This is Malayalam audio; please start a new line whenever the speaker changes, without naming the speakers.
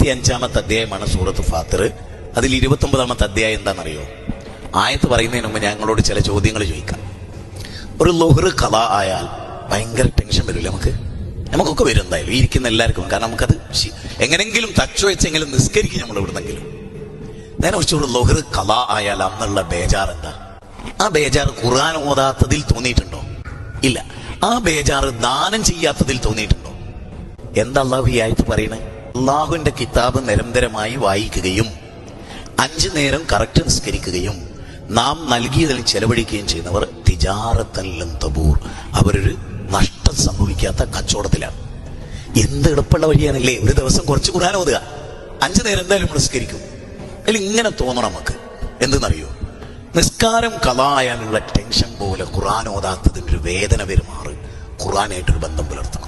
25-ാമത്തെ അധ്യായമാണ് സൂറത്ത് ഫാത്തിർ. അതിൽ 29-ാമത്തെ അധ്യായം എന്താണെന്നറിയോ? ആയത്ത് പറയുന്നതിന് മുമ്പ് ഞങ്ങളോട് ചില ചോദ്യങ്ങൾ ചോദിക്കാം. ഒരു ളുഹ്ർ ഖളാ ആയാൽ ഭയങ്കര ടെൻഷൻ വരില്ല നമുക്കൊക്കെ വരും എന്തായാലും, ഇരിക്കുന്ന എല്ലാവർക്കും. കാരണം നമുക്കത് എങ്ങനെങ്കിലും തച്ചു വെച്ചെങ്കിലും നിസ്കരിക്കും നമ്മൾ ഇവിടുന്നെങ്കിലും. നേരെ വെച്ച് ഒരു ളുഹ്ർ ഖളാ ആയാൽ അന്നുള്ള ബേജാർ എന്താ? ആ ബേജാർ ഖുർആൻ ഓതാത്തതിൽ തോന്നിയിട്ടുണ്ടോ? ഇല്ല. ആ ബേജാർ ദാനം ചെയ്യാത്തതിൽ തോന്നിയിട്ടുണ്ടോ? എന്താ അള്ളാഹു ഈ ആയത്ത് പറയണേ? അള്ളാഹുവിന്റെ കിതാബ് നിരന്തരമായി വായിക്കുകയും 5 നേരം കറക്റ്റ് നിസ്കരിക്കുകയും നാം നൽകിയതിൽ ചെലവഴിക്കുകയും ചെയ്യുന്നവർ തിജാറത്തൻ ലൻ തബൂർ, അവരൊരു നഷ്ടം സംഭവിക്കാത്ത കച്ചവടത്തിലാണ്. എന്ത് എളുപ്പമുള്ള വഴിയാണല്ലേ? ഒരു ദിവസം കുറച്ച് ഖുർആൻ ഓതുക, 5 നേരം എന്തായാലും നിസ്കരിക്കും. അതിൽ ഇങ്ങനെ തോന്നണം നമുക്ക്. എന്തെന്നറിയോ? നിസ്കാരം ഖളാ ആയാലുള്ള ടെൻഷൻ പോലെ ഖുർആൻ ഓതാത്തതിൻ്റെ ഒരു വേദന പെരുമാറ് ഖുർആനായിട്ടൊരു ബന്ധം പുലർത്തണം.